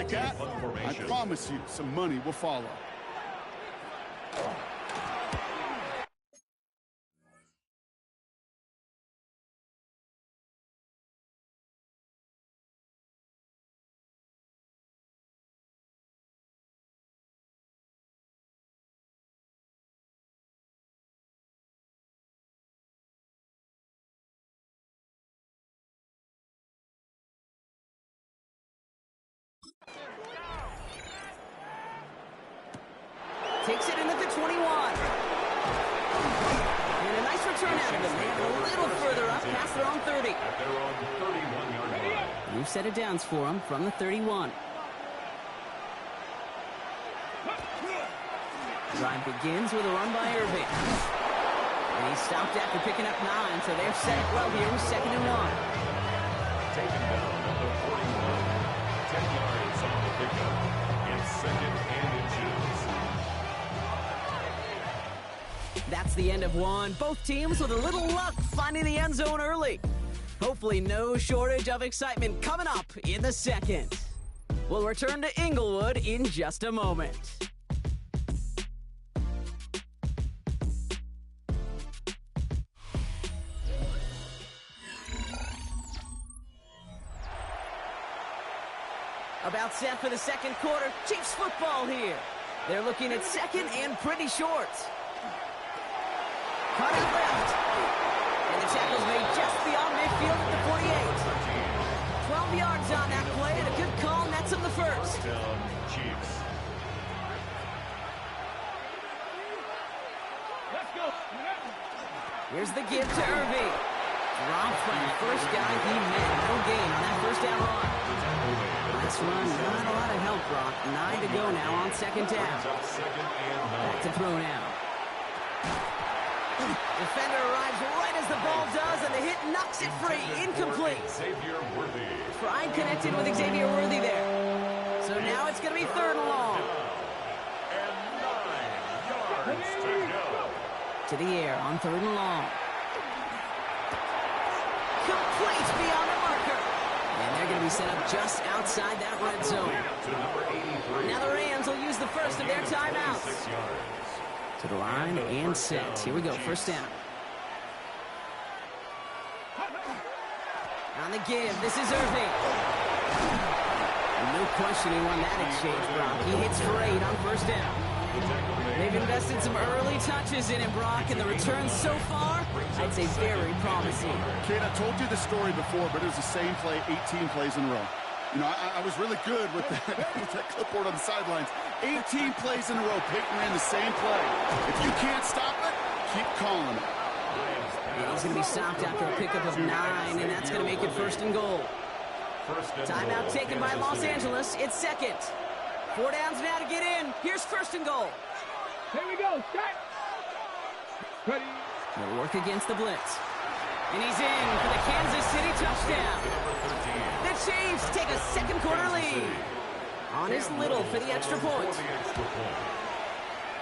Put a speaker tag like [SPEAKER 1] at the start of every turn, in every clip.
[SPEAKER 1] like that, I promise you some money will follow.
[SPEAKER 2] Takes it in at the 21. And a nice return out of it. They have a little further up past their own 30.
[SPEAKER 3] At their own 31-yard line.
[SPEAKER 2] New set of downs for them from the 31. Drive begins with a run by Irving. And he stopped after picking up 9, so they're set up well here with 2nd and 1.
[SPEAKER 3] Taken down number 41. 10 yards on the pickup. And 2nd and inches.
[SPEAKER 2] That's the end of one. Both teams with a little luck finding the end zone early. Hopefully no shortage of excitement coming up in the second. We'll return to Inglewood in just a moment. About set for the second quarter. Chiefs football here. They're looking at second and pretty short. Cut it left. And the tackle's made just beyond midfield at the 48. 12 yards on that play, and a good call nets him the first.
[SPEAKER 3] Down, Chiefs.
[SPEAKER 4] Let's go.
[SPEAKER 2] Here's the give to Irving. Dropped by the first guy he met. No gain on that first down run. Nice run. Not a lot of help, Brock. 9 to go now on second down. Back to throw now. Defender arrives right as the ball does, and the hit knocks it free. Incomplete.
[SPEAKER 3] Xavier Worthy.
[SPEAKER 2] Pride connected with Xavier Worthy there. So now it's going to be 3rd and long.
[SPEAKER 3] And 9 yards to go.
[SPEAKER 2] To the air on 3rd and long. Complete beyond the marker. And they're going to be set up just outside that red zone.
[SPEAKER 3] To number 83.
[SPEAKER 2] Now the Rams will use the first of their timeouts.
[SPEAKER 3] 6 yards.
[SPEAKER 2] To the line and set. Here we go, first down. On the give, this is Irving. No question he won that exchange, Brock. He hits for 8 on first down. They've invested some early touches in him, Brock, and the returns so far, I'd say very promising.
[SPEAKER 1] Kate, I told you the story before, but it was the same play 18 plays in a row. You know, I was really good with that clipboard on the sidelines. 18 plays in a row, Peyton ran the same play. If you can't stop it, keep calling it.
[SPEAKER 2] And he's going to be stopped after a pickup of 9, and that's going to make it 1st and goal. Timeout taken by Los Angeles. It's 2nd. 4 downs now to get in. Here's 1st and goal.
[SPEAKER 4] Here we go. Start. Ready.
[SPEAKER 2] He'll work against the blitz. And he's in for the Kansas City touchdown. The Chiefs take a second quarter lead. On is Little for the extra point.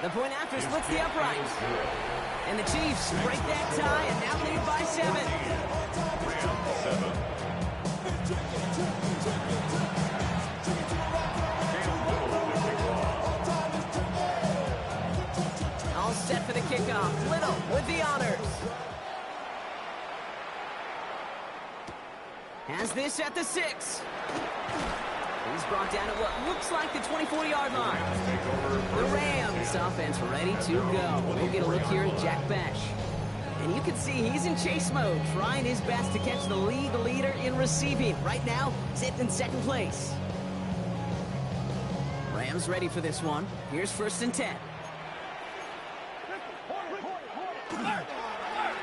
[SPEAKER 2] The point after splits the upright. And the Chiefs break that tie and now lead by 7. All set for the kickoff. Little with the honors. Has this at the 6. He's brought down at what looks like the 24-yard line. The Rams offense ready to go. We'll get a look here at Jack Bash. And you can see he's in chase mode, trying his best to catch the league leader in receiving. Right now, sitting in 2nd place. Rams ready for this one. Here's 1st and 10.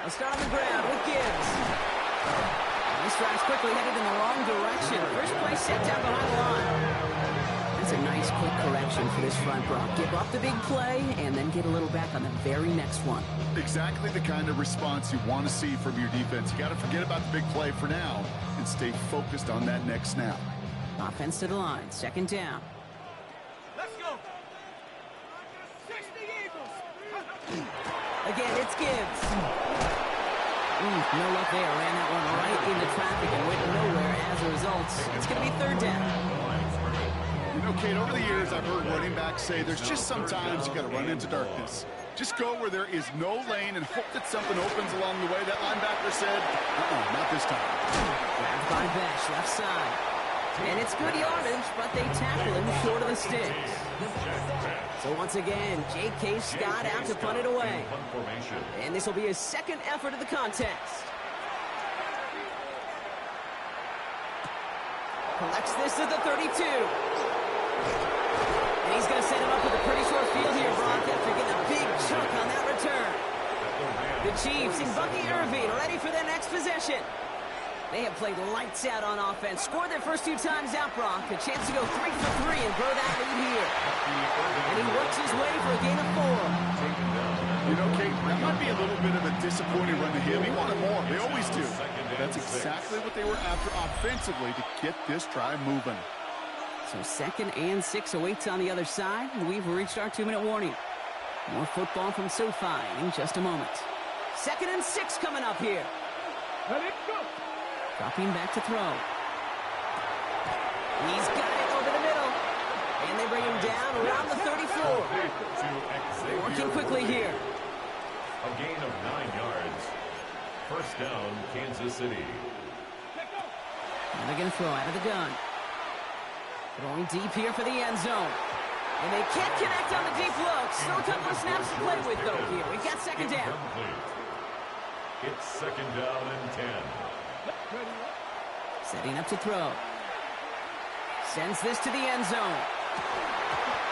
[SPEAKER 2] I'll start on the ground with Gibbs. This drive's quickly headed in the wrong direction. First play set down behind the line. That's a nice quick correction for this front, Brock. Give up the big play and then get a little back on the very next one.
[SPEAKER 1] Exactly the kind of response you want to see from your defense. You got to forget about the big play for now and stay focused on that next snap.
[SPEAKER 2] Offense to the line. 2nd down.
[SPEAKER 4] Let's go. 60 Eagles.
[SPEAKER 2] Again, it's Gibbs. No luck there. Ran that one right into traffic and went nowhere as a result. It's going to be 3rd down.
[SPEAKER 1] know, Kate, over the years, I've heard running backs say there's just sometimes you got to run into darkness. Just go where there is no lane and hope that something opens along the way. That linebacker said, not this time.
[SPEAKER 2] Grabbed by Besh, left side. And it's good yardage, but they tackle him short of the sticks. So once again, J.K. Scott out to punt it away. And this will be his second effort of the contest. Collects this at the 32. And he's going to set him up with a pretty short field here, Brock, after getting a big chunk on that return. The Chiefs and Bucky Irving ready for their next possession. They have played lights out on offense. Scored their first 2 times out, Brock. A chance to go 3 for 3 and grow that lead here. And he works his way for a gain of 4.
[SPEAKER 1] You know, Kate, that might be a little bit of a disappointing run to him. He wanted more. They always do. That's exactly what they were after offensively to get this drive moving.
[SPEAKER 2] So 2nd and 6 awaits on the other side. We've reached our 2-minute warning. More football from SoFi in just a moment. 2nd and 6 coming up here.
[SPEAKER 4] Let it go.
[SPEAKER 2] Dropping back to throw. He's got it over the middle. And they bring him down around the 34. They're working quickly here.
[SPEAKER 3] A gain of 9 yards. First down, Kansas City.
[SPEAKER 2] And they're going to throw out of the gun. Throwing deep here for the end zone. And they can't connect on the deep look. Still a couple of snaps to play with, though, here. We've got 2nd down.
[SPEAKER 3] It's 2nd down and 10.
[SPEAKER 2] Setting up to throw. Sends this to the end zone.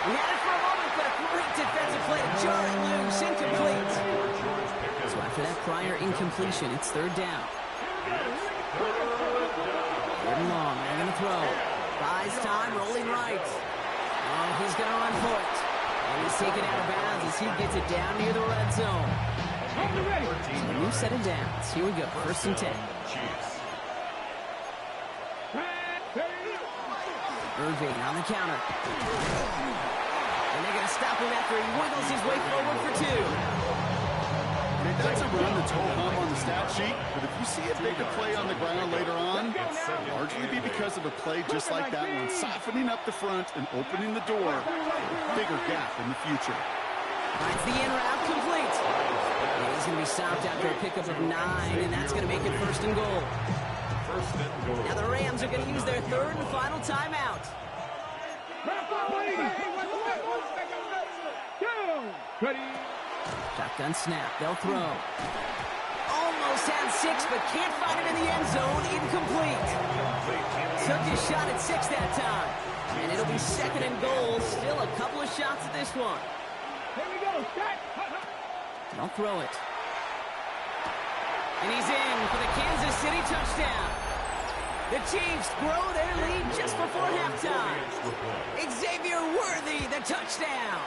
[SPEAKER 2] He had it for a moment, but a great defensive play to jar it loose. Incomplete. So after that prior incompletion, it's 3rd down. 3rd and long. They're going to throw. Buys time, rolling right. Oh, he's going to run for it. And he's taken out of bounds as he gets it down near the red zone. So a new set of downs. Here we go. 1st and 10. Irving on the counter. And they're going to stop him after he wiggles his way forward for 2.
[SPEAKER 1] That's a run that's ho-hum on the stat sheet, but if you see a bigger play on the ground later on, largely be because of a play just like that one, softening up the front and opening the door for a bigger gap in the future.
[SPEAKER 2] Finds the in route complete. And he's going to be stopped after a pickup of 9, and that's going to make it 1st and goal. Now the Rams are going to use their 3rd and final timeout. Shotgun snap. They'll throw. Almost had 6, but can't find him in the end zone. Incomplete. Took his shot at 6 that time. And it'll be 2nd and goal. Still a couple of shots at this one.
[SPEAKER 4] Here we go.
[SPEAKER 2] They'll throw it. And he's in for the Kansas City touchdown. The Chiefs grow their lead just before halftime. Xavier Worthy, the touchdown.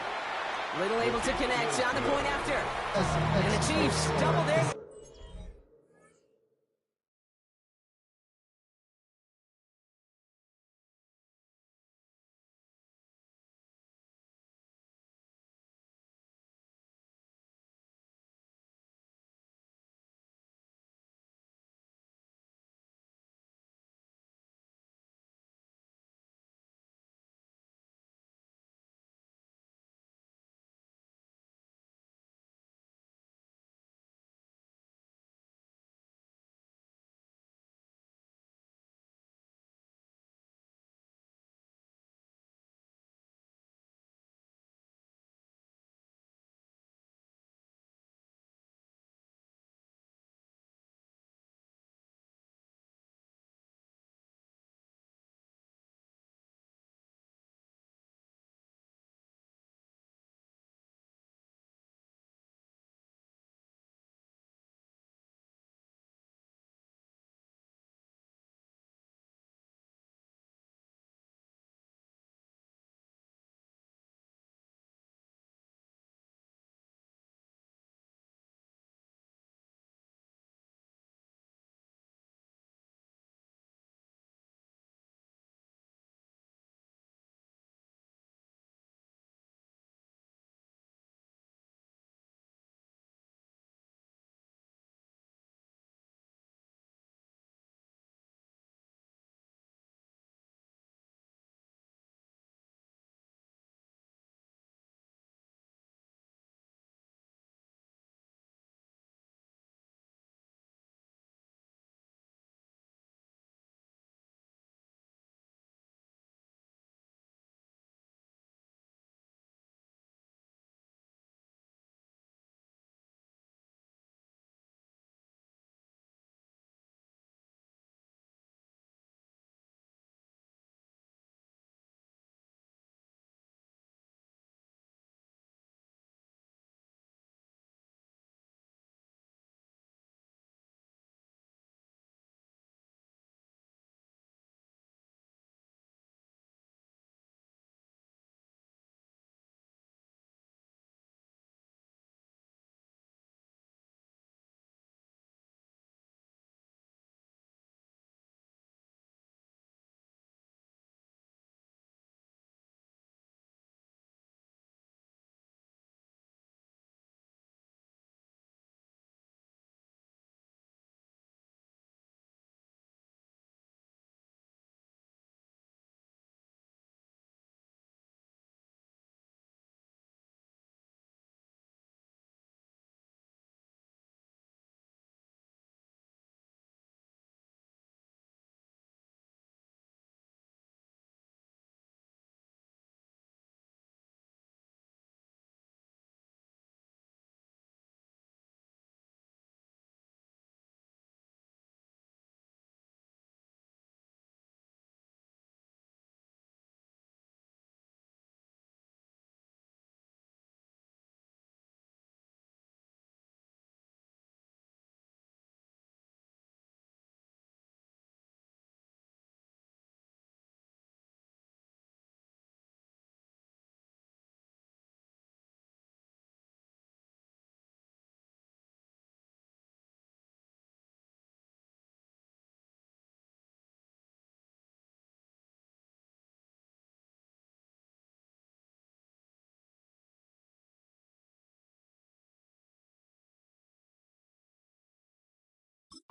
[SPEAKER 2] Little able to connect on the point after. And the Chiefs double their...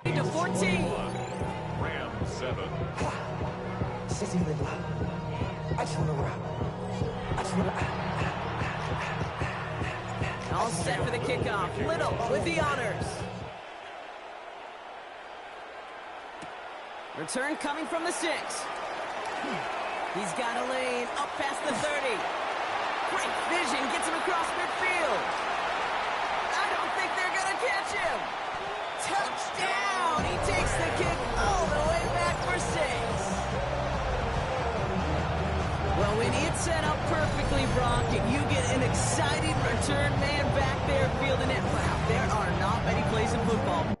[SPEAKER 2] To 14.
[SPEAKER 3] Rams 7.
[SPEAKER 2] All set for the kickoff. Little with the honors. Return coming from the 6. He's got a lane up past the 30. Great vision gets him across midfield. I don't think they're going to catch him. Touchdown! He takes the kick all the way back for 6. Well, when it's set up perfectly, Brock, and you get an exciting return man back there fielding it, wow, there are not many plays in football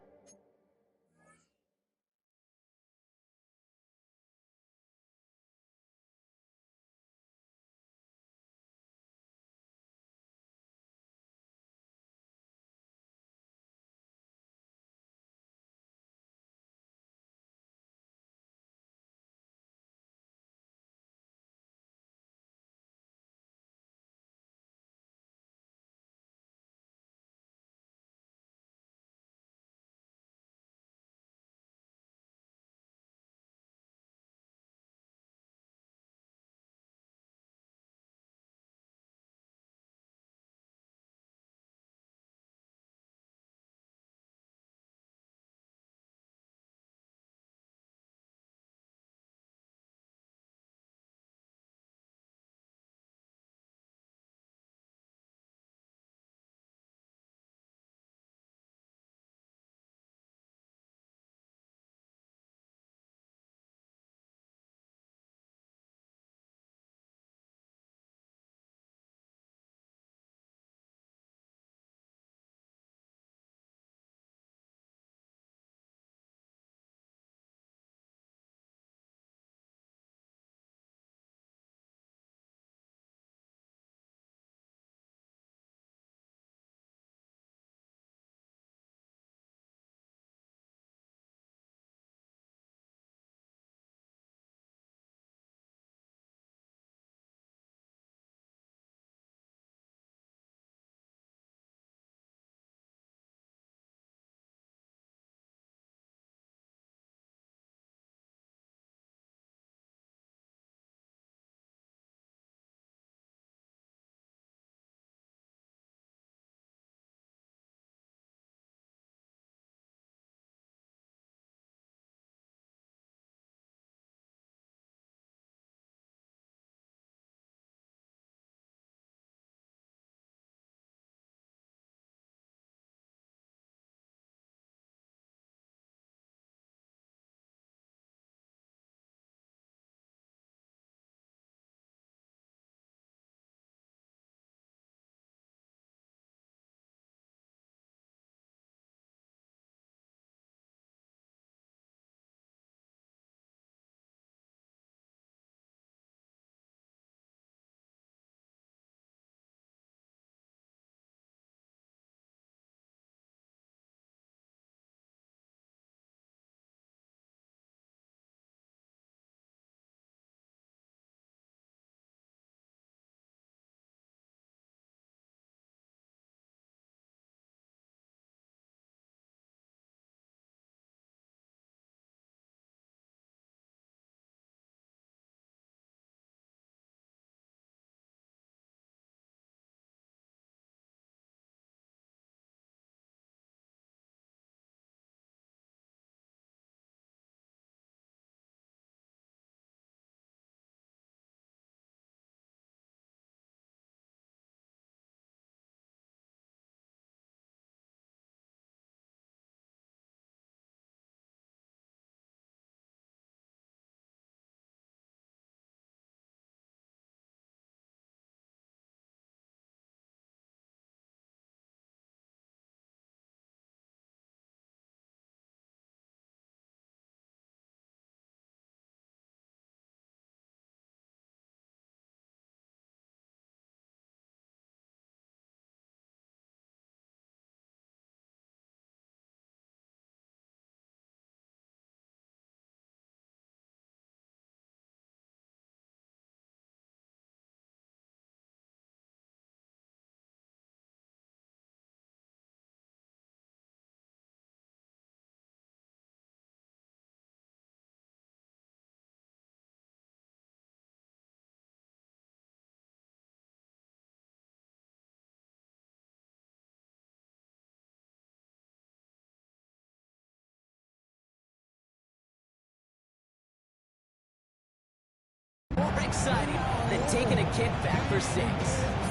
[SPEAKER 2] exciting than taking a kick back for 6.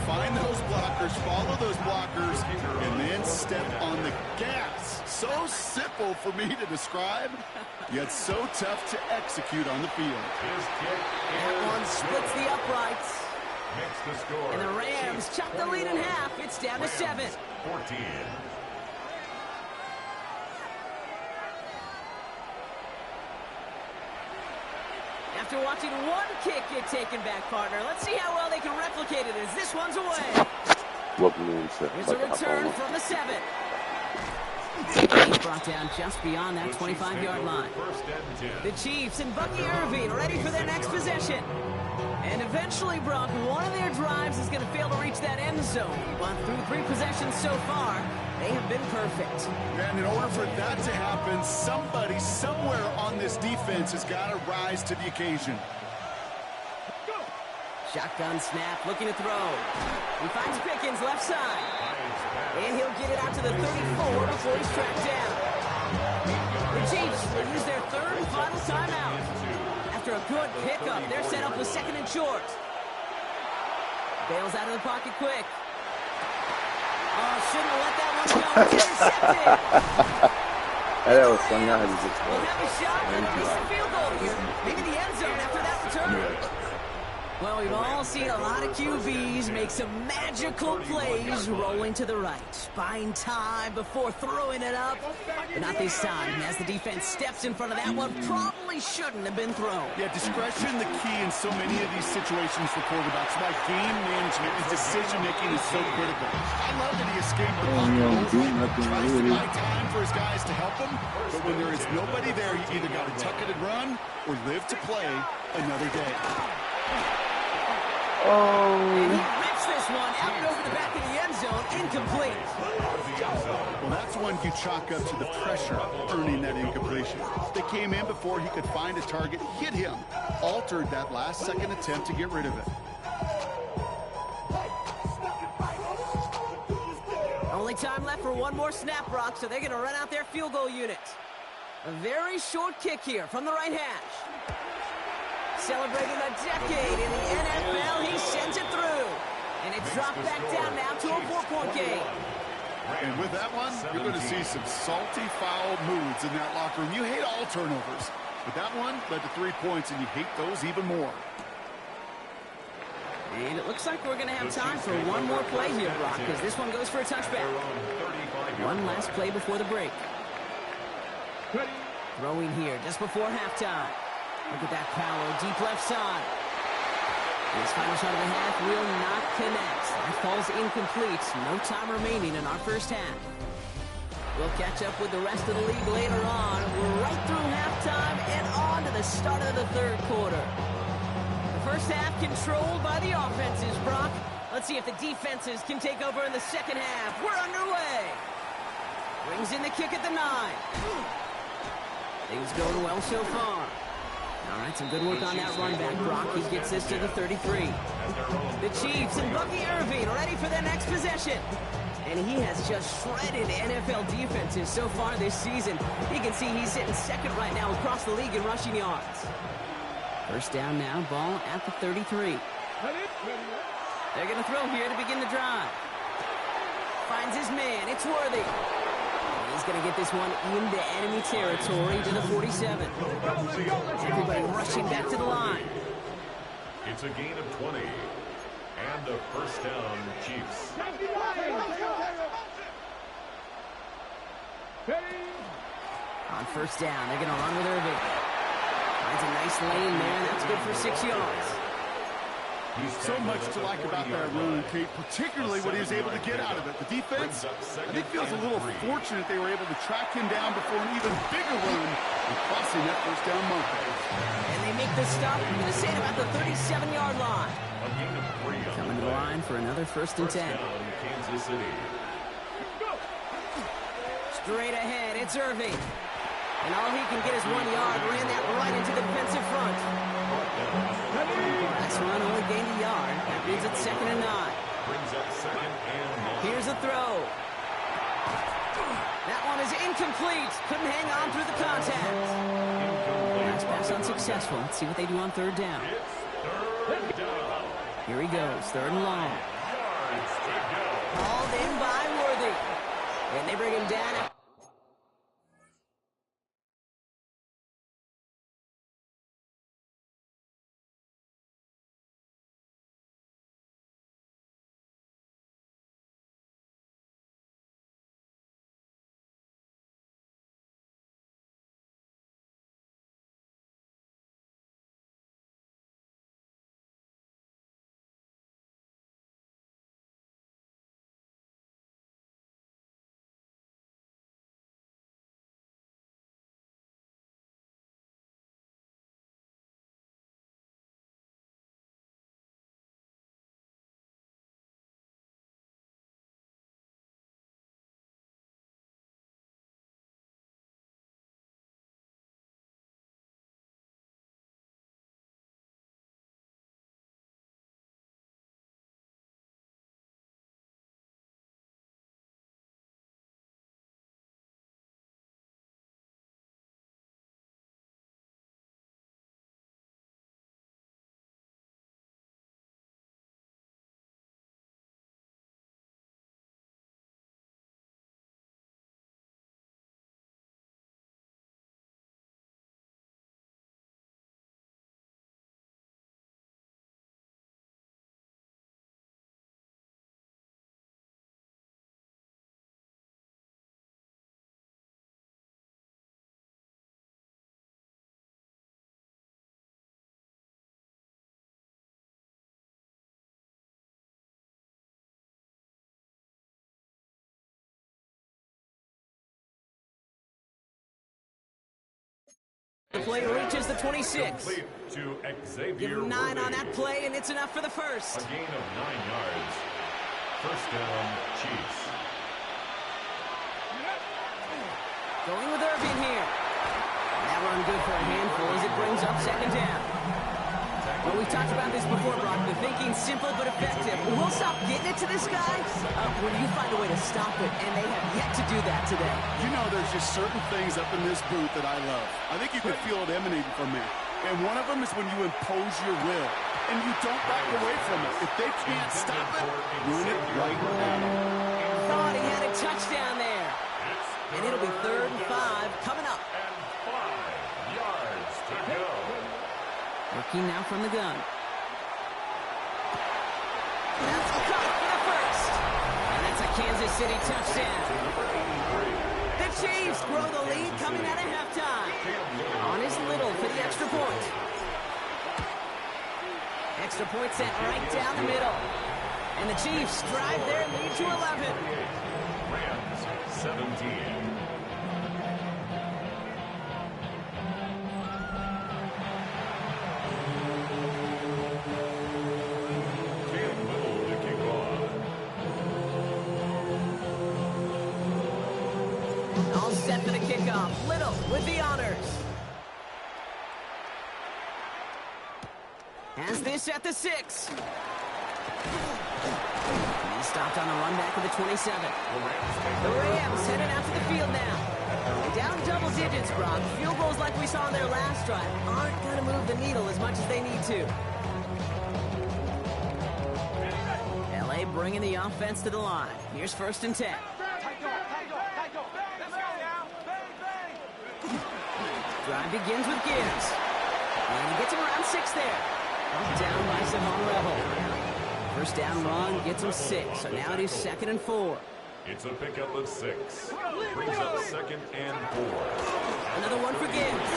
[SPEAKER 1] Find those blockers, follow those blockers, and then step on the gas. So simple for me to describe, yet so tough to execute on the field.
[SPEAKER 2] That one splits the uprights. And the Rams chop the lead in half. It's down to 7.
[SPEAKER 3] 14.
[SPEAKER 2] After watching one kick get taken back, partner, let's see how well they can replicate it as this one's away. Here's a return from the 7. He's brought down just beyond that 25-yard line. The Chiefs and Bucky Irving ready for their next possession. And eventually, Brock, one of their drives is going to fail to reach that end zone. But through 3 possessions so far, they have been perfect.
[SPEAKER 1] And in order for that to happen, somebody somewhere on this defense has got to rise to the occasion.
[SPEAKER 2] Shotgun snap, looking to throw. He finds Pickens left side. And he'll get it out to the 34 before he's tracked down. The Chiefs will use their 3rd and final timeout. After a good pickup, they're set up with 2nd and short. Bails out of the pocket quick. Oh, shouldn't have let that one go. It's intercepted. We'll have a shot at a decent field goal here. Maybe the end zone after that return. Well, we've all seen a lot of QBs make some magical plays rolling to the right, buying time before throwing it up. But not this time, as the defense steps in front of that one, probably shouldn't have been thrown.
[SPEAKER 1] Yeah, discretion, the key in so many of these situations for quarterbacks. Why game management and decision-making is so critical. I love that he escaped the pocket. Tries to buy time for his guys to help him, but when there is nobody there, you either got to tuck it and run or live to play another day.
[SPEAKER 2] And he rips this one out and over the back of the end zone, incomplete.
[SPEAKER 1] Well, that's one you chalk up to the pressure earning that incompletion. They came in before he could find a target, hit him, altered that last-second attempt to get rid of it.
[SPEAKER 2] Only time left for one more snap, Brock, so they're going to run out their field goal unit. A very short kick here from the right hash. Celebrating a decade in the NFL, he sends it through. And it's dropped back down now to a 4-point game.
[SPEAKER 1] And with that one, you're going to see some salty, foul moods in that locker room. You hate all turnovers, but that one led to 3 points, and you hate those even more.
[SPEAKER 2] And it looks like we're going to have time for one more play here, Brock, because this one goes for a touchback. One last play before the break. Throwing here just before halftime. Look at that power, deep left side. His final shot of the half will not connect. That falls incomplete. No time remaining in our first half. We'll catch up with the rest of the league later on. We're right through halftime and on to the start of the 3rd quarter. The first half controlled by the offenses, Brock. Let's see if the defenses can take over in the 2nd half. We're underway. Brings in the kick at the 9. Things going well so far. All right, some good work on that run back, Brock. He gets this to the 33. The Chiefs and Bucky Irving ready for their next possession. And he has just shredded NFL defenses so far this season. You can see he's sitting 2nd right now across the league in rushing yards. First down now, ball at the 33. They're going to throw here to begin the drive. Finds his man. It's Worthy. He's going to get this one into enemy territory to the 47. Everybody rushing back to the line.
[SPEAKER 3] It's a gain of 20. And a first down, Chiefs.
[SPEAKER 2] On first down, they're going to run with Irving. Finds a nice lane there. That's good for 6 yards.
[SPEAKER 1] So much to like about that run, Kate, particularly what he was able to get out of it. The defense, I think, feels a little fortunate they were able to track him down before an even bigger run and crossing that first down marker.
[SPEAKER 2] And they make the stop. I'm going to say about the 37-yard line. Coming to the line for another 1st and 10.
[SPEAKER 3] Kansas City.
[SPEAKER 2] Straight ahead, it's Irving. And all he can get is 1 yard. Ran that right into the defensive front. This run only gained a yard. That means it's 2nd and 9.
[SPEAKER 3] Brings up 2nd and 9.
[SPEAKER 2] Here's a throw. That one is incomplete. Couldn't hang on through the contact. Nice pass unsuccessful. Let's see what they do on 3rd down. Here he goes, third and long.
[SPEAKER 3] Yards to go.
[SPEAKER 2] Called in by Worthy. And they bring him down. The play reaches the 26.
[SPEAKER 3] Complete to Xavier
[SPEAKER 2] Give him 9 on
[SPEAKER 3] Worthy.
[SPEAKER 2] that play, and it's enough for the first.
[SPEAKER 3] A gain of 9 yards. First down, Chiefs.
[SPEAKER 2] Going with Irving here. That run good for a handful as it brings up second down. Well, we've talked about this before, Brock. The thinking's simple but effective. We'll stop getting it to this guy when you find a way to stop it, and they have yet to do that today.
[SPEAKER 1] You know, there's just certain things up in this booth that I love. I think you can feel it emanating from me. And one of them is when you impose your will, and you don't back away from it. If they can't stop it, ruin it right now.
[SPEAKER 2] Thought he had a touchdown there. And it'll be 3rd and 5 coming up.
[SPEAKER 3] And 5 yards to go.
[SPEAKER 2] Working now from the gun. That's caught for the first. And that's a Kansas City touchdown. The Chiefs grow the lead coming out of halftime. On his little for the extra point. Extra point sent right down the middle. And the Chiefs drive their lead to 11.
[SPEAKER 3] Rams 17.
[SPEAKER 2] All set for the kickoff. Little with the honors. Has this at the 6. And he stopped on the run back of the 27. The Rams heading out to the field now. Down double digits, Brock. Field goals like we saw on their last drive aren't going to move the needle as much as they need to. LA bringing the offense to the line. Here's 1st and 10. Drive begins with Gibbs. And he gets him around 6 there. Down by Savon Rebel. First down run gets him 6. So now it is 2nd and 4.
[SPEAKER 3] It's a pickup of 6. Brings up 2nd and 4.
[SPEAKER 2] Another one for Gibbs.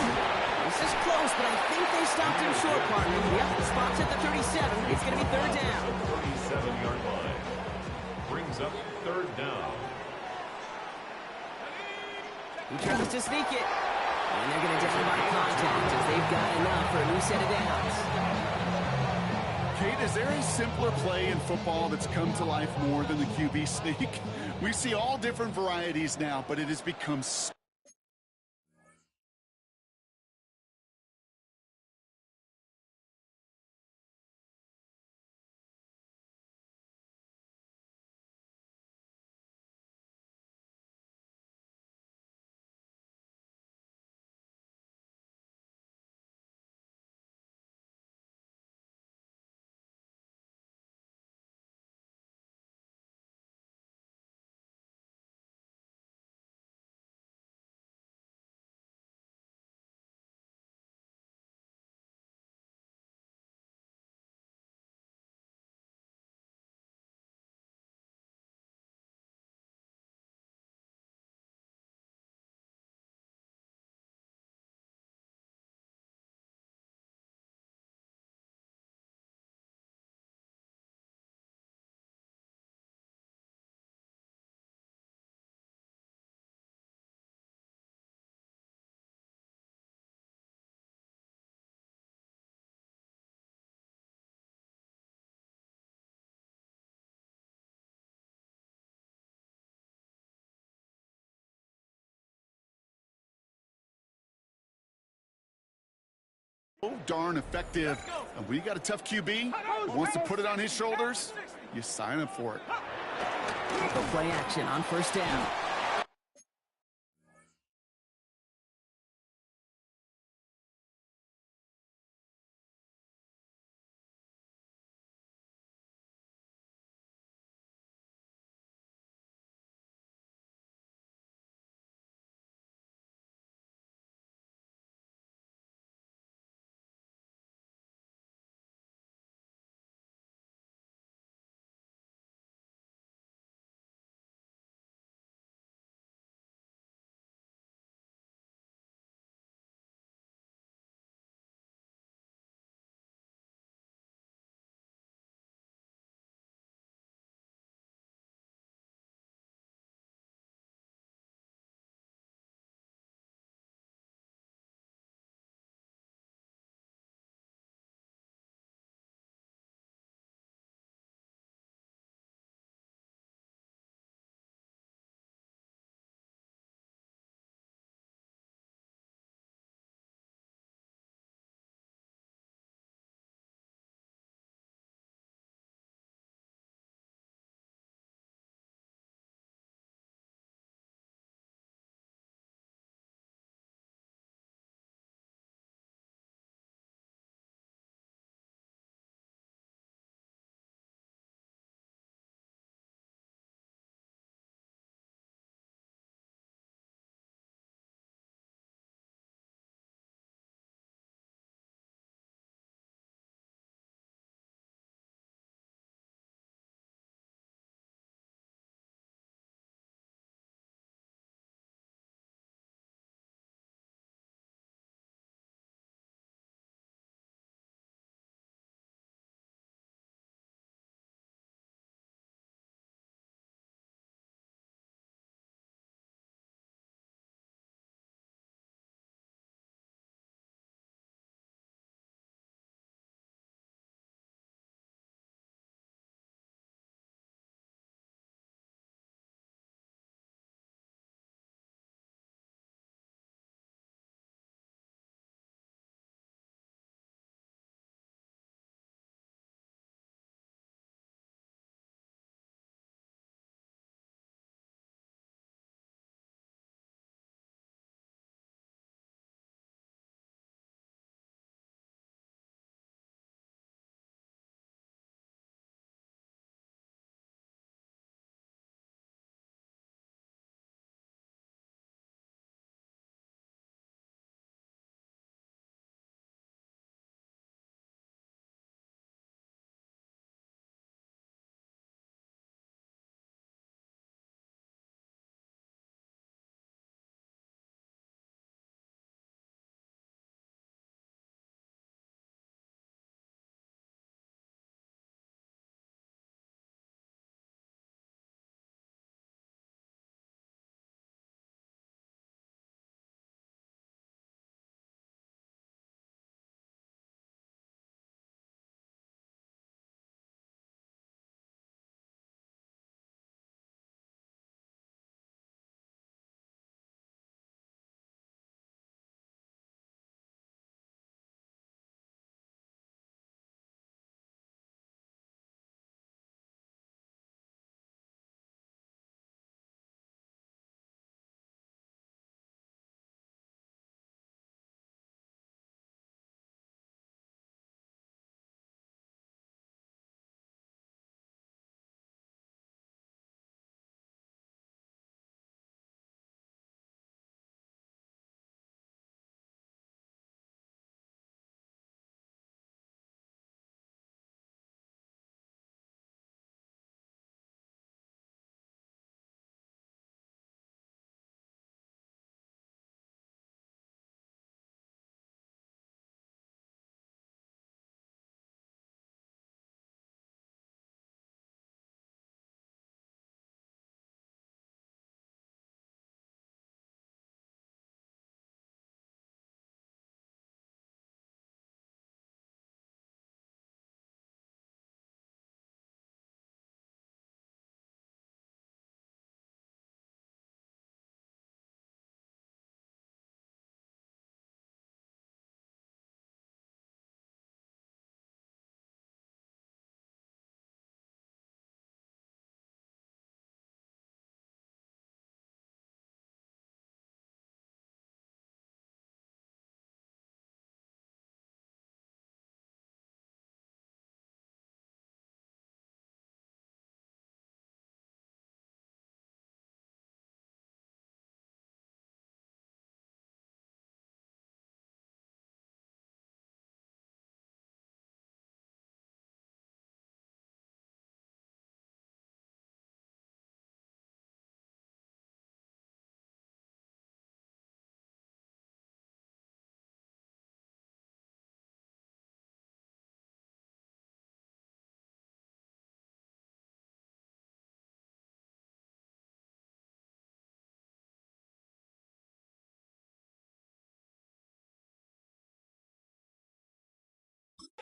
[SPEAKER 2] This is close, but I think they stopped him short, partner. Yep, the spot's at the 37. It's going to be 3rd down.
[SPEAKER 3] 37-yard line. Brings up 3rd down.
[SPEAKER 2] He tries to sneak it. And they're going to down by contact as they've got enough for a new set of downs.
[SPEAKER 1] Kate, is there a simpler play in football that's come to life more than the QB sneak? We see all different varieties now, but it has become so So darn effective. And when you got a tough QB who wants to put it on his shoulders, you sign up for it.
[SPEAKER 2] The play action on first down.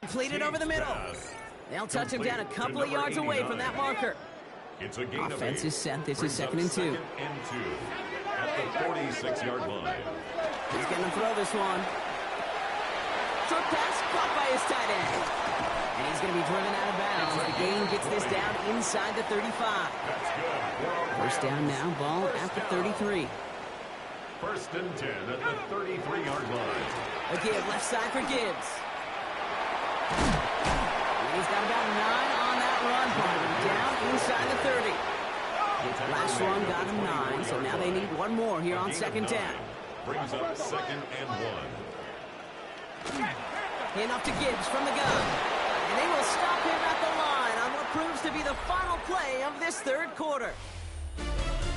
[SPEAKER 2] Completed over the middle. They'll touch him down a couple of yards away from that marker.
[SPEAKER 3] It's a gain
[SPEAKER 2] Offense
[SPEAKER 3] of 8.
[SPEAKER 2] is set. This is
[SPEAKER 3] Brings up
[SPEAKER 2] 2nd and 2.
[SPEAKER 3] Second and 2 at the 46-yard line.
[SPEAKER 2] He's going to throw this one. Short pass caught by his tight end. And he's going to be driven out of bounds. The gain gets this down inside the 35.
[SPEAKER 3] That's good.
[SPEAKER 2] First down now, ball at the 33.
[SPEAKER 3] First and 10 at the 33-yard line.
[SPEAKER 2] A give left side for Gibbs. And he's got about 9 on that run, Barber. Down inside the 30. Last run got him 9, so now they need one more here on second down.
[SPEAKER 3] Brings up 2nd and 1.
[SPEAKER 2] Handoff to Gibbs from the gun. And they will stop him at the line on what proves to be the final play of this third quarter.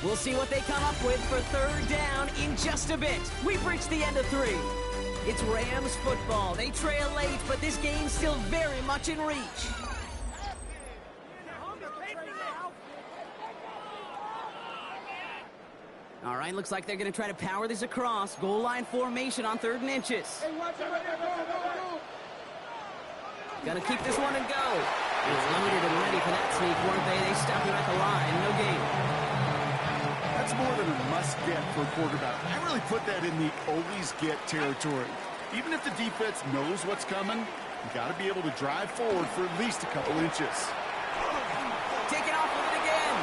[SPEAKER 2] We'll see what they come up with for third down in just a bit. We've reached the end of 3. It's Rams football. They trail late, but this game's still very much in reach. All right, looks like they're going to try to power this across. Goal line formation on 3rd and inches. Got to keep this one and go. They were loaded and ready for that sneak, weren't they? They stopped him at the line. No gain.
[SPEAKER 1] That's more than a must-get for a quarterback. I really put that in the always-get territory. Even if the defense knows what's coming, you got to be able to drive forward for at least a couple inches.
[SPEAKER 2] Take it off with it again.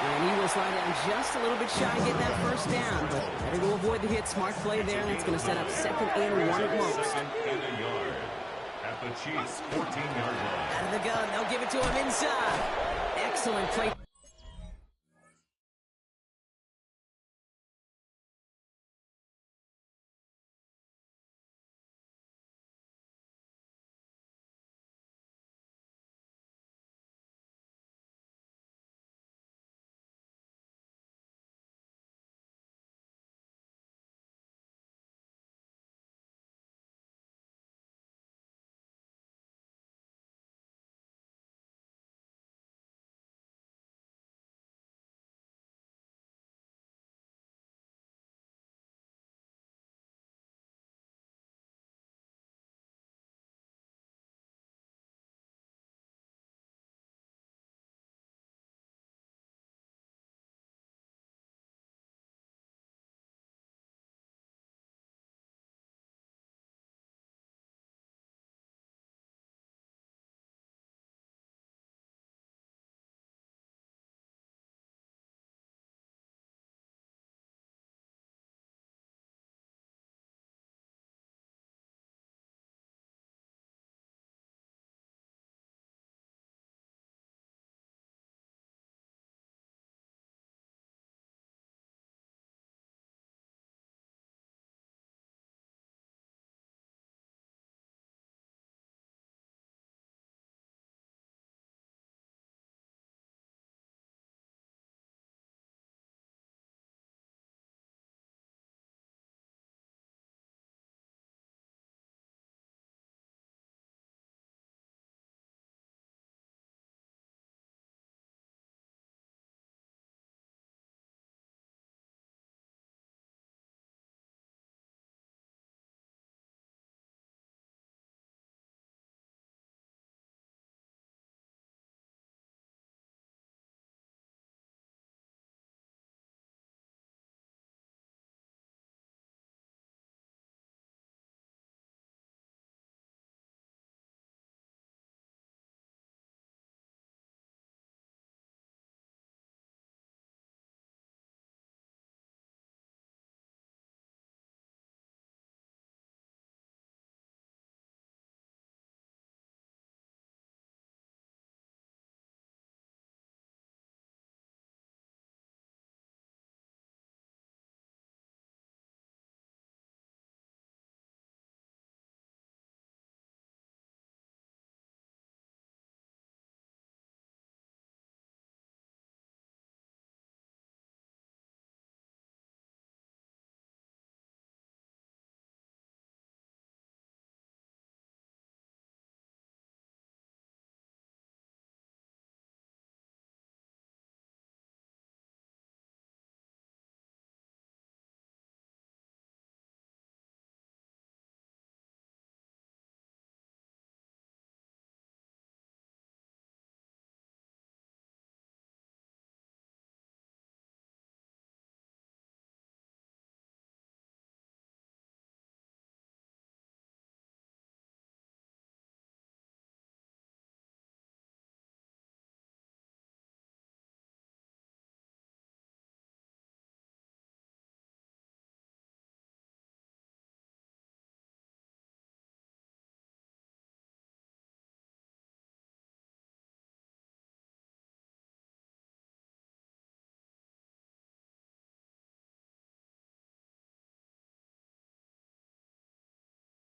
[SPEAKER 2] And he will slide down just a little bit shy of getting that first down, but better to avoid the hit. Smart play there. That's going to set up 2nd and 1 at most.
[SPEAKER 3] 2nd and a yard at the Chiefs' 14-yard line.
[SPEAKER 2] Out of the gun, they'll give it to him inside. Excellent play.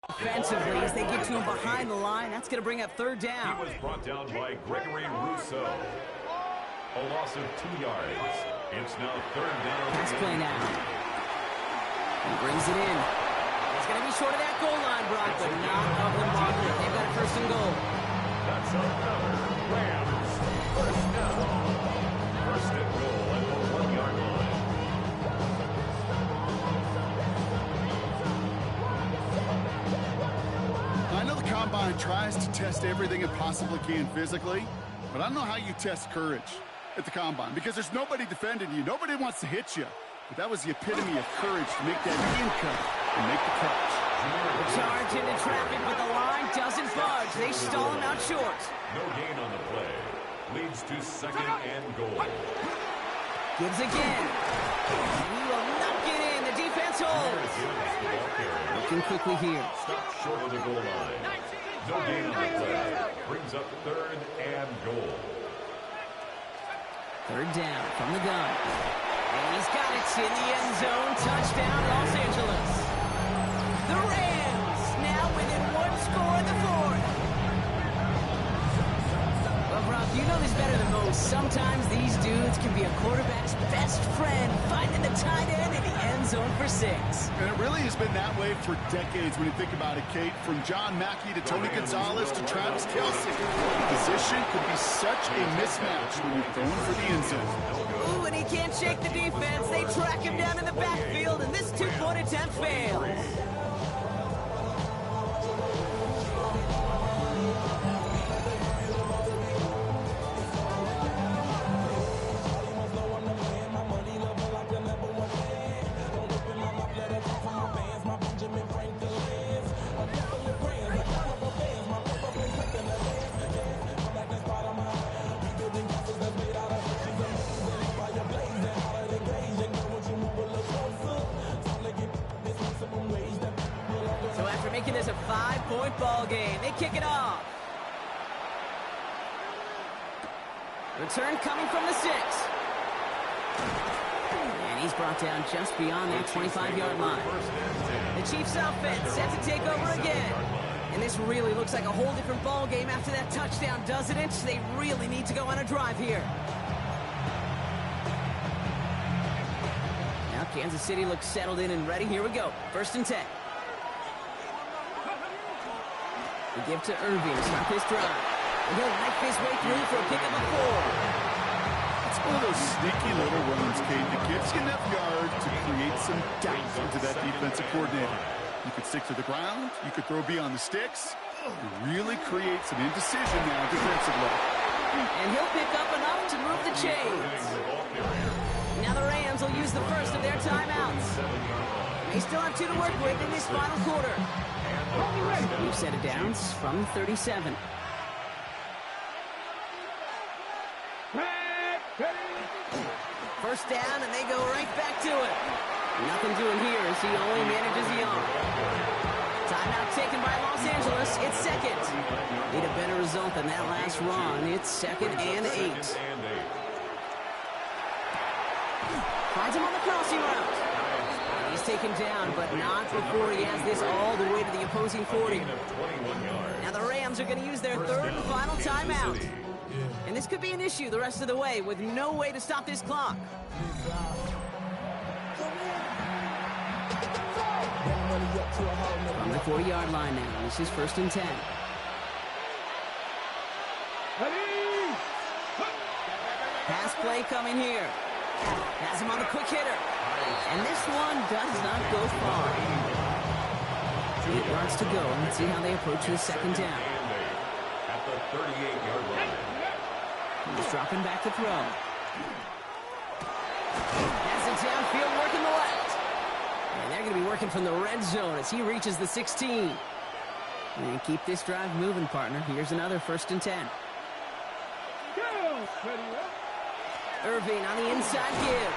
[SPEAKER 2] Offensively, as they get to him behind the line, that's going to bring up third down.
[SPEAKER 3] He was brought down by Gregory Rousseau. A loss of 2 yards. It's now third down.
[SPEAKER 2] Pass play now. He brings it in. It's going to be short of that goal line, Brock, but not of the marker. They've got a first and goal.
[SPEAKER 3] That's another Rams first down. First and goal at the 1-yard line.
[SPEAKER 1] I know the Combine tries to test everything it possibly can physically, but I don't know how you test courage at the Combine because there's nobody defending you. Nobody wants to hit you. But that was the epitome of courage to make that in cut and make the catch.
[SPEAKER 2] The charge into traffic, but the line doesn't budge. They stall him out short.
[SPEAKER 3] No gain on the play. Leads to second and goal.
[SPEAKER 2] Gives again. He will not get in. The defense holds. Looking quickly here.
[SPEAKER 3] Stopped short of the goal line. No gain on the play. Brings up third and goal.
[SPEAKER 2] Third down from the gun. And he's got it in the end zone. Touchdown, Los Angeles. The Rams now within one score in the fourth. Well, Brock, you know this better than most. Sometimes these dudes can be a quarterback's best friend, finding the tight end in the end zone for 6.
[SPEAKER 1] And it really has been that way for decades when you think about it, Kate. From John Mackey to Tony Gonzalez to Travis Kelce. Position could be such a mismatch when you're throwing for the end zone.
[SPEAKER 2] Ooh, and he can't shake the defense. They track him down in the backfield, and this two-point attempt fails. Making this a 5-point ball game. They kick it off. Return coming from the 6. And he's brought down just beyond that 25-yard line. The Chiefs offense set to take over again. And this really looks like a whole different ball game after that touchdown, doesn't it? They really need to go on a drive here. Now Kansas City looks settled in and ready. Here we go. First and 10. They give to Irving to start this drive. And he'll knife his way through for a pick of a 4.
[SPEAKER 1] It's one of those sneaky little runs, Kate, that gives you enough yard to create some doubt into that defensive coordinator. You could stick to the ground. You could throw beyond the sticks. You really create some indecision now defensively.
[SPEAKER 2] And he'll pick up enough to move the chains. Now the Rams will use the first of their timeouts. They still have 2 to work with in this final quarter. We've set it down from 37. First down, and they go right back to it. Nothing doing here as he only manages the arm. Timeout taken by Los Angeles. It's second. Need a better result than that last run. It's second and 8. Finds him on the crossing route. He's taken down, but not before he has this all the way to the opposing 40. Now the Rams are going to use their third and final timeout. And this could be an issue the rest of the way with no way to stop this clock. From the 40-yard line now, this is first and 10. Pass play coming here. Has him on the quick hitter. And this one does not go far. 8 yards to go. Let's see how they approach the second down.
[SPEAKER 3] At the 38-yard line.
[SPEAKER 2] He's dropping back to throw. Has it downfield, working the left. And they're going to be working from the red zone as he reaches the 16. And keep this drive moving, partner. Here's another first and 10. Irving on the inside give.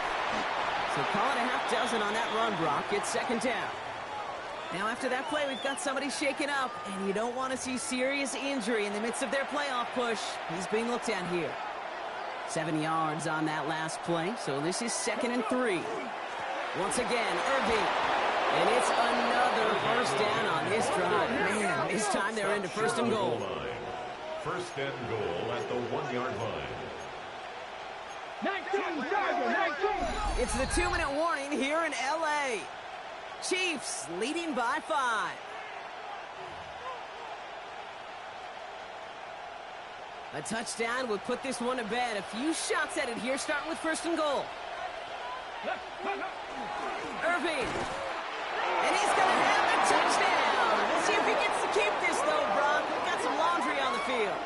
[SPEAKER 2] So call it a half dozen on that run, Brock. It's second down. Now after that play, we've got somebody shaken up, and you don't want to see serious injury in the midst of their playoff push. He's being looked at here. 7 yards on that last play, so this is second and 3. Once again, Irving. And it's another first down on this drive. Man, this time they're into first and goal.
[SPEAKER 3] First and goal at the 1-yard line.
[SPEAKER 4] 19, Charger, 19.
[SPEAKER 2] It's the 2-minute warning here in L.A. Chiefs leading by 5. A touchdown would put this one to bed. A few shots at it here, starting with first and goal. Irving. And he's going to have a touchdown. We'll see if he gets to keep this, though, Brock. We've got some laundry on the field.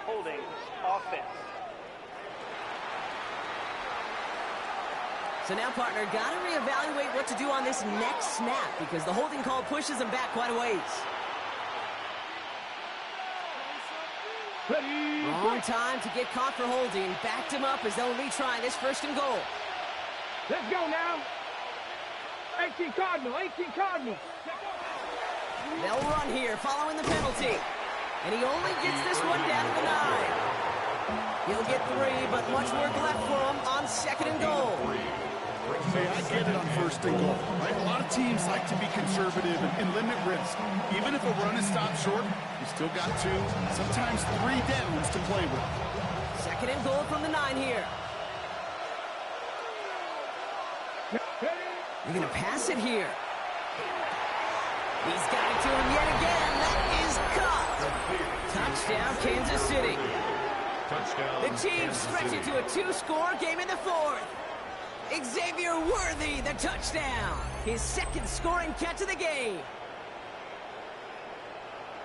[SPEAKER 5] Holding offense.
[SPEAKER 2] So now, partner, got to reevaluate what to do on this next snap because the holding call pushes him back quite a ways.
[SPEAKER 4] Ready.
[SPEAKER 2] Wrong time to get caught for holding. Backed him up as they'll retry this first and goal.
[SPEAKER 4] Let's go now. 18 Cardinal, 18 Cardinal.
[SPEAKER 2] They'll run here following the penalty. And he only gets this one down to the 9. He'll get 3, but much work left for him on second and goal.
[SPEAKER 1] Hey, I get it on first and goal, right? A lot of teams like to be conservative and limit risk. Even if a run is stopped short, you still got 2, sometimes 3 downs to play with.
[SPEAKER 2] Second and goal from the 9 here. They're going to pass it here. He's got it to him yet again. That is caught. Touchdown, Kansas City.
[SPEAKER 3] Touchdown.
[SPEAKER 2] The Chiefs stretch it to a 2-score game in the 4th. Xavier Worthy, the touchdown. His second scoring catch of the game.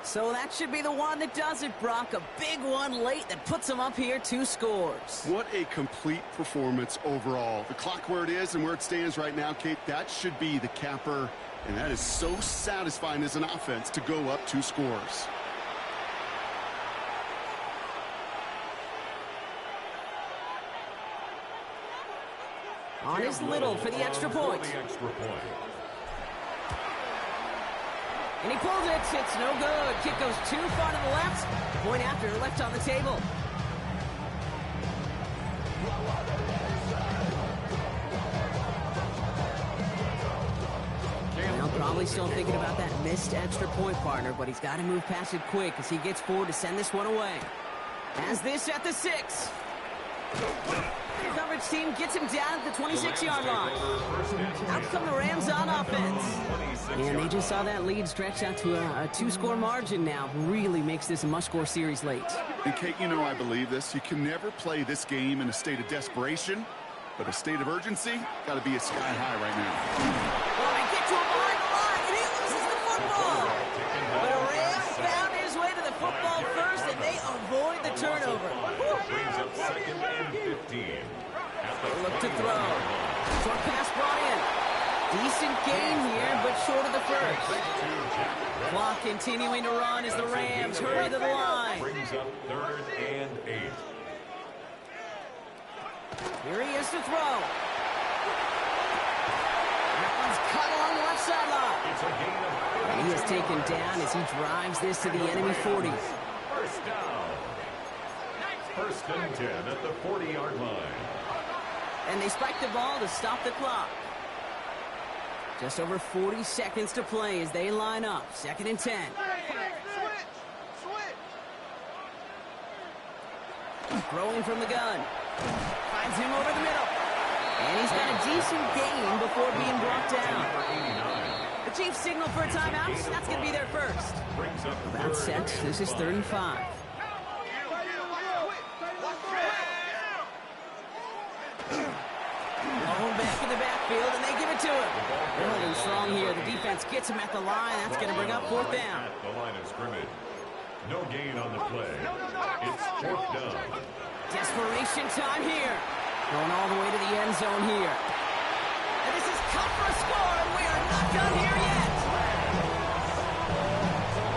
[SPEAKER 2] So that should be the one that does it, Brock. A big one late that puts him up here 2 scores.
[SPEAKER 1] What a complete performance overall. The clock where it is and where it stands right now, Kate, that should be the capper. And that is so satisfying as an offense to go up 2 scores.
[SPEAKER 2] On his Little for the extra point. And he pulls it. It's no good. Kick goes too far to the left. Point after left on the table. Well, probably still thinking about that missed extra point, partner, but he's got to move past it quick as he gets forward to send this one away. Has this at the 6. The coverage team gets him down at the 26-yard line. Out come the Rams on offense. And they just saw that lead stretch out to a 2-score margin now. Really makes this a must-score series late.
[SPEAKER 1] And Kate, you know I believe this. You can never play this game in a state of desperation, but a state of urgency got to be a sky high right now.
[SPEAKER 2] Well, they get to him behind the line, and he loses the football. But a Ram found his way to the football first, and they avoid the turnover.
[SPEAKER 3] Brings up second and 15.
[SPEAKER 2] Look to throw. Short pass brought in. Decent gain here, but short of the first. Clock continuing to run as the Rams hurry to the line.
[SPEAKER 3] Brings up 3rd and 8.
[SPEAKER 2] Here he is to throw. That one's cut along the left sideline.
[SPEAKER 3] It's a gain of
[SPEAKER 2] And he is taken down as he drives this to the enemy 40.
[SPEAKER 3] first down. First and 10 at the 40-yard line.
[SPEAKER 2] And they spike the ball to stop the clock. Just over 40 seconds to play as they line up. Second and 10. Throwing from the gun. Finds him over the middle. And he's got a decent gain before being brought down. The Chiefs signal for a timeout. That's going to be their first. About set. This is 3rd and 5. Back in the backfield, and they give it to him. They're holding strong here. The defense gets him at the line. That's going to bring up 4th down.
[SPEAKER 3] At the line of scrimmage. No gain on the play. It's 4th down.
[SPEAKER 2] Desperation time here. Going all the way to the end zone here. And this is cut for a score, and we are not done here yet.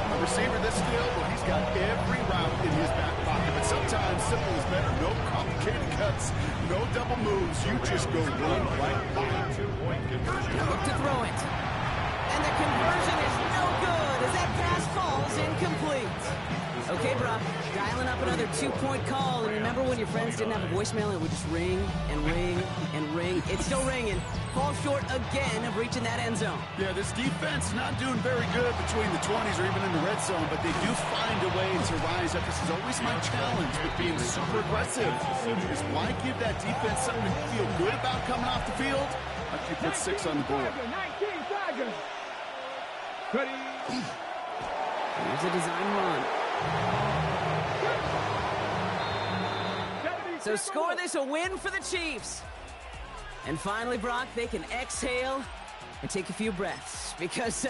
[SPEAKER 1] A receiver this skilled, well, he's got every route in his back pocket, but sometimes simple is better. No complicated cuts, no double moves. You just go run right by it.
[SPEAKER 3] 2-point conversion.
[SPEAKER 2] Now look to throw it. And the conversion is no good as that pass falls incomplete. Okay, Brian. dialing up another 2-point call. And remember when your friends didn't have a voicemail and it would just ring and ring and ring? It's still ringing. Fall short again of reaching that end zone.
[SPEAKER 1] Yeah, this defense not doing very good between the 20s or even in the red zone, but they do find a way to rise up. This is always my challenge with being super aggressive, is why give that defense something to feel good about coming off the field? After you put 6 on the board.
[SPEAKER 4] 19 Tigers. Ready.
[SPEAKER 2] Here's a design run. So score this a win for the Chiefs. And finally, Brock, they can exhale and take a few breaths because...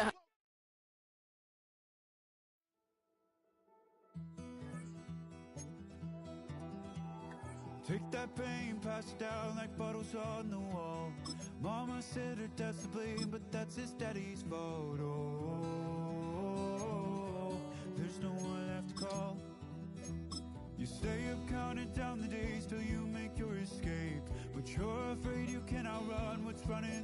[SPEAKER 6] Take that pain, pass it down like bottles on the wall. Mama said her dad's to blame, but that's his daddy's fault. Oh, there's no one left to call. You stay up counting down the days till you make your escape, but you're afraid you cannot run what's running